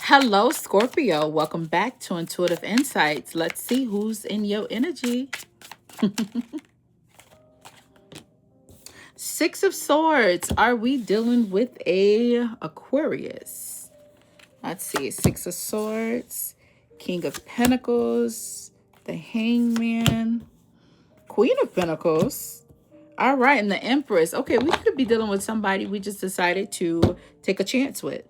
Hello, Scorpio. Welcome back to Intuitive Insights. Let's see who's in your energy. Six of Swords. Are we dealing with a Aquarius? Let's see. Six of Swords, King of Pentacles, the Hangman, Queen of Pentacles. All right, and the Empress. Okay, we could be dealing with somebody we just decided to take a chance with.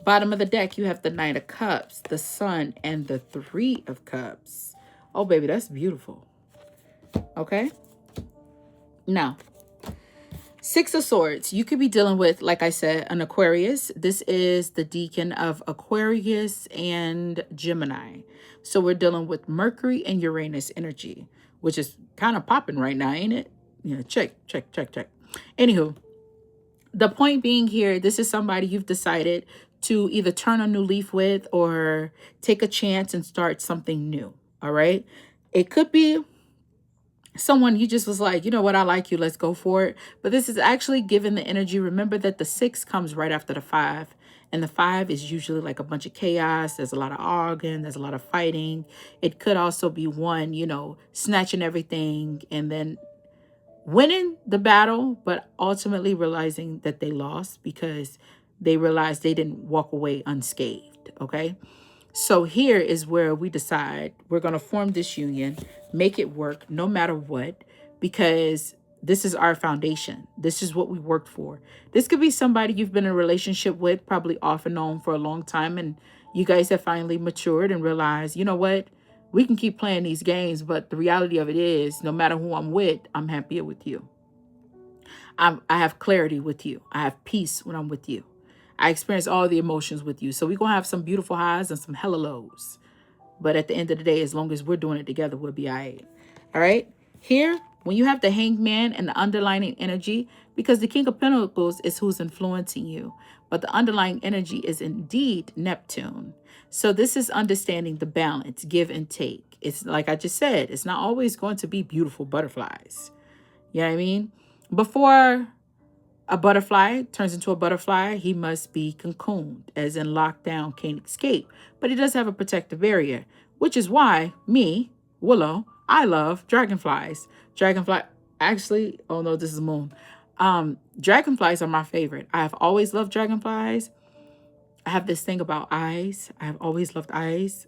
Bottom of the deck, you have the Knight of Cups, the Sun, and the Three of Cups. Oh, baby, that's beautiful. Okay? Now, Six of Swords. You could be dealing with, like I said, an Aquarius. This is the deacon of Aquarius and Gemini. So we're dealing with Mercury and Uranus energy, which is kind of popping right now, ain't it? Yeah, check. Anywho, the point being here, this is somebody you've decided to either turn a new leaf with or take a chance and start something new. All right. It could be someone you just was like, you know what, I like you, let's go for it. But this is actually given the energy. Remember that the 6 comes right after the 5. And the 5 is usually like a bunch of chaos. There's a lot of arguing. There's a lot of fighting. It could also be one, snatching everything and then winning the battle, but ultimately realizing that they lost because they realized they didn't walk away unscathed. Okay. So here is where we decide we're going to form this union, make it work no matter what, because this is our foundation. This is what we worked for. This could be somebody you've been in a relationship with, probably off and on for a long time. And you guys have finally matured and realized, you know what? We can keep playing these games, but the reality of it is no matter who I'm with, I'm happier with you. I have clarity with you. I have peace when I'm with you. I experience all the emotions with you. So we're going to have some beautiful highs and some hella lows. But at the end of the day, as long as we're doing it together, we'll be all right. All right. Here, when you have the Hangman and the underlying energy, because the King of Pentacles is who's influencing you, but the underlying energy is indeed Neptune. So this is understanding the balance, give and take. It's like I just said, it's not always going to be beautiful butterflies. You know what I mean? Before a butterfly turns into a butterfly, he must be cocooned, as in locked down, can't escape. But he does have a protective barrier, which is why me, Willow, I love dragonflies. Actually, oh no, this is Moon. Dragonflies are my favorite. I have always loved dragonflies. I have this thing about eyes. I have always loved eyes.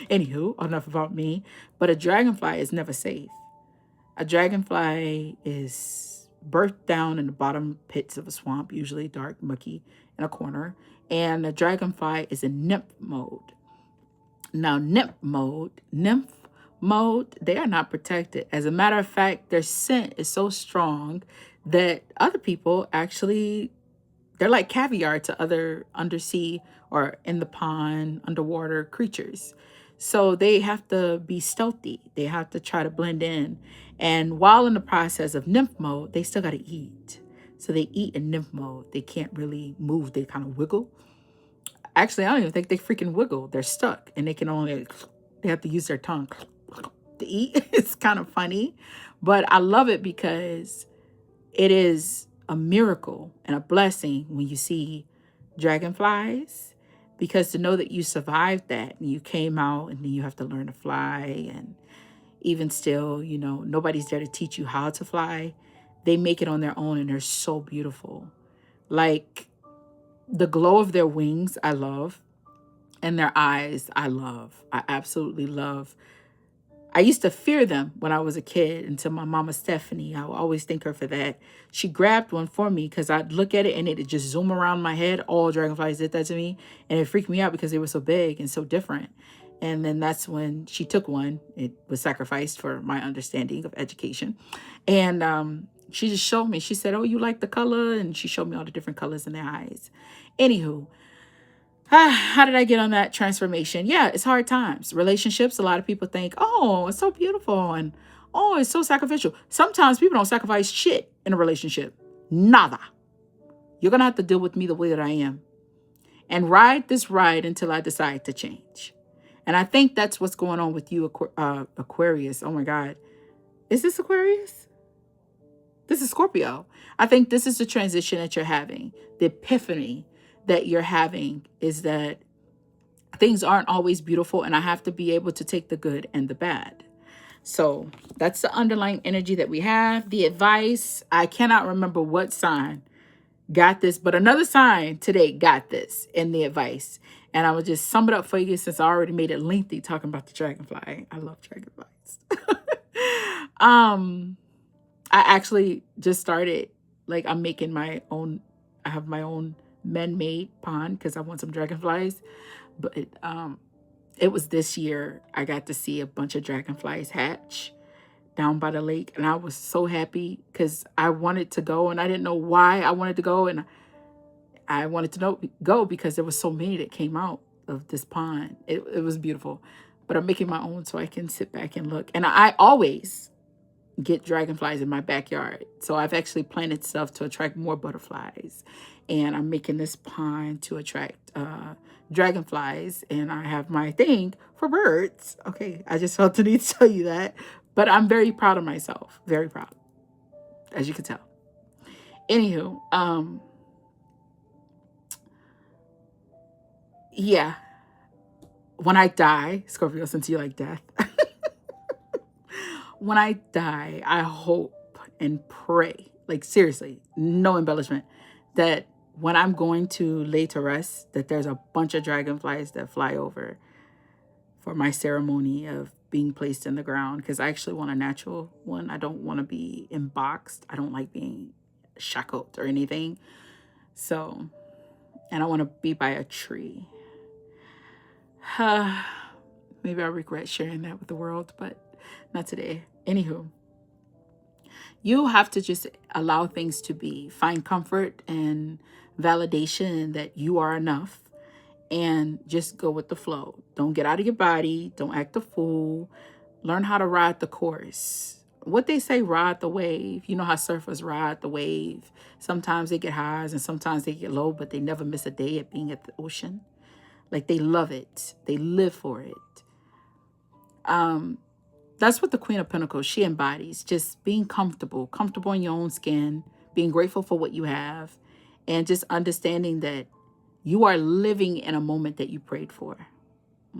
Anywho, enough about me. But a dragonfly is never safe. A dragonfly is birthed down in the bottom pits of a swamp, usually dark, mucky, in a corner. And a dragonfly is in nymph mode. Now, nymph mode, they are not protected. As a matter of fact, their scent is so strong that other people actually, they're like caviar to other undersea or in the pond, underwater creatures. So they have to be stealthy. They have to try to blend in. And while in the process of nymph mode, they still got to eat. So they eat in nymph mode. They can't really move. They kind of wiggle. Actually, I don't even think they freaking wiggle. They're stuck and they have to use their tongue to eat. It's kind of funny, but I love it because it is a miracle and a blessing when you see dragonflies, because to know that you survived that and you came out and then you have to learn to fly, and even still, nobody's there to teach you how to fly. They make it on their own and they're so beautiful. Like the glow of their wings, I love. And their eyes, I love. I absolutely love. I used to fear them when I was a kid until my mama Stephanie, I will always thank her for that. She grabbed one for me because I'd look at it and it'd just zoom around my head. All dragonflies did that to me. And it freaked me out because they were so big and so different. And then that's when she took one. It was sacrificed for my understanding of education. And she just showed me. She said, oh, you like the color? And she showed me all the different colors in their eyes. Anywho, how did I get on that transformation? Yeah, it's hard times. Relationships, a lot of people think, oh, it's so beautiful and oh, it's so sacrificial. Sometimes people don't sacrifice shit in a relationship. Nada. You're going to have to deal with me the way that I am and ride this ride until I decide to change. And I think that's what's going on with you, Aquarius. Oh my God. Is this Aquarius? This is Scorpio. I think this is the transition that you're having, the epiphany that you're having is that things aren't always beautiful, and I have to be able to take the good and the bad. So that's the underlying energy that we have. The advice, I cannot remember what sign got this, but another sign today got this in the advice. And I will just sum it up for you since I already made it lengthy talking about the dragonfly. I love dragonflies. I actually just started, like, I'm making my own, I have my own man-made pond because I want some dragonflies. But it was this year I got to see a bunch of dragonflies hatch down by the lake, and I was so happy because I wanted to go, and I didn't know why I wanted to go, and I wanted to go because there was so many that came out of this pond. It was beautiful, but I'm making my own so I can sit back and look. And I always get dragonflies in my backyard, so I've actually planted stuff to attract more butterflies, and I'm making this pond to attract dragonflies, and I have my thing for birds. Okay, I just felt the need to tell you that, but I'm very proud of myself, very proud, as you can tell. Anywho, yeah, when I die, Scorpio, since you like death, when I die, I hope and pray, like seriously, no embellishment, that when I'm going to lay to rest, that there's a bunch of dragonflies that fly over for my ceremony of being placed in the ground, because I actually want a natural one. I don't want to be emboxed. I don't like being shackled or anything. So, and I want to be by a tree. Maybe I regret sharing that with the world, but not today. Anywho, you have to just allow things to be. Find comfort and validation that you are enough, and just go with the flow. Don't get out of your body. Don't act a fool. Learn how to ride the course. What they say, ride the wave. You know how surfers ride the wave. Sometimes they get highs and sometimes they get low, but they never miss a day at being at the ocean. Like, they love it. They live for it. That's what the Queen of Pentacles, she embodies. Just being comfortable in your own skin, being grateful for what you have, and just understanding that you are living in a moment that you prayed for.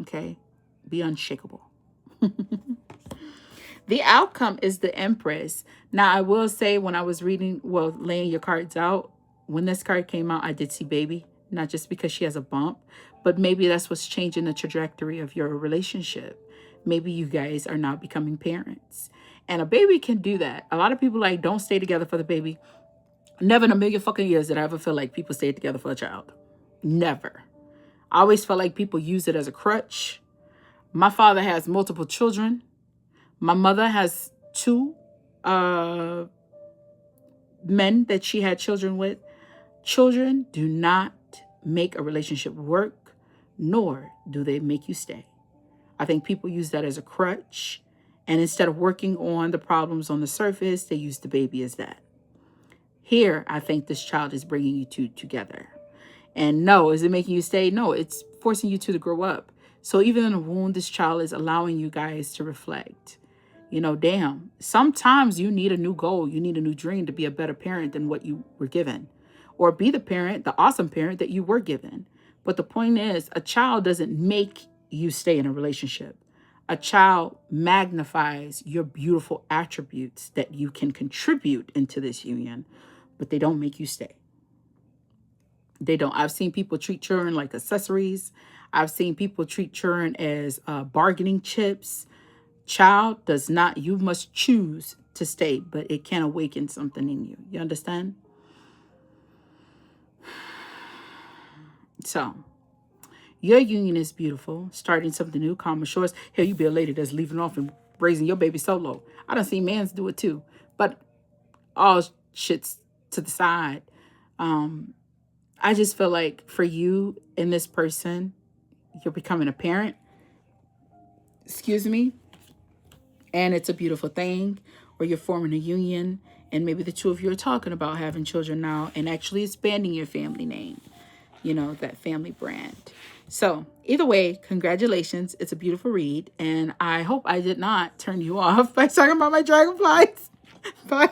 Okay? Be unshakable. The outcome is the Empress. Now, I will say, when I was reading, laying your cards out, when this card came out, I did see baby. Not just because she has a bump, but maybe that's what's changing the trajectory of your relationship. Maybe you guys are now becoming parents. And a baby can do that. A lot of people don't stay together for the baby. Never in a million fucking years did I ever feel like people stayed together for a child. Never. I always felt like people use it as a crutch. My father has multiple children. My mother has 2 men that she had children with. Children do not make a relationship work, nor do they make you stay. I think people use that as a crutch, and instead of working on the problems on the surface, they use the baby as that. Here, I think this child is bringing you two together. And no, is it making you stay? No, it's forcing you two to grow up. So even in a wound, this child is allowing you guys to reflect. You know, damn, sometimes you need a new goal. You need a new dream to be a better parent than what you were given. Or be the parent, the awesome parent that you were given. But the point is, a child doesn't make you stay in a relationship. A child magnifies your beautiful attributes that you can contribute into this union, but they don't make you stay. They don't. I've seen people treat children like accessories. I've seen people treat children as bargaining chips. Child does not, you must choose to stay, but it can awaken something in you. You understand? So, your union is beautiful. Starting something new, calm and shores. Hell, you be a lady that's leaving off and raising your baby solo. I done seen mans do it too. But all shit's to the side. I just feel like for you and this person, you're becoming a parent. Excuse me. And it's a beautiful thing. Or you're forming a union. And maybe the two of you are talking about having children now and actually expanding your family name. You know, that family brand. So either way, congratulations. It's a beautiful read. And I hope I did not turn you off by talking about my dragonflies. Bye.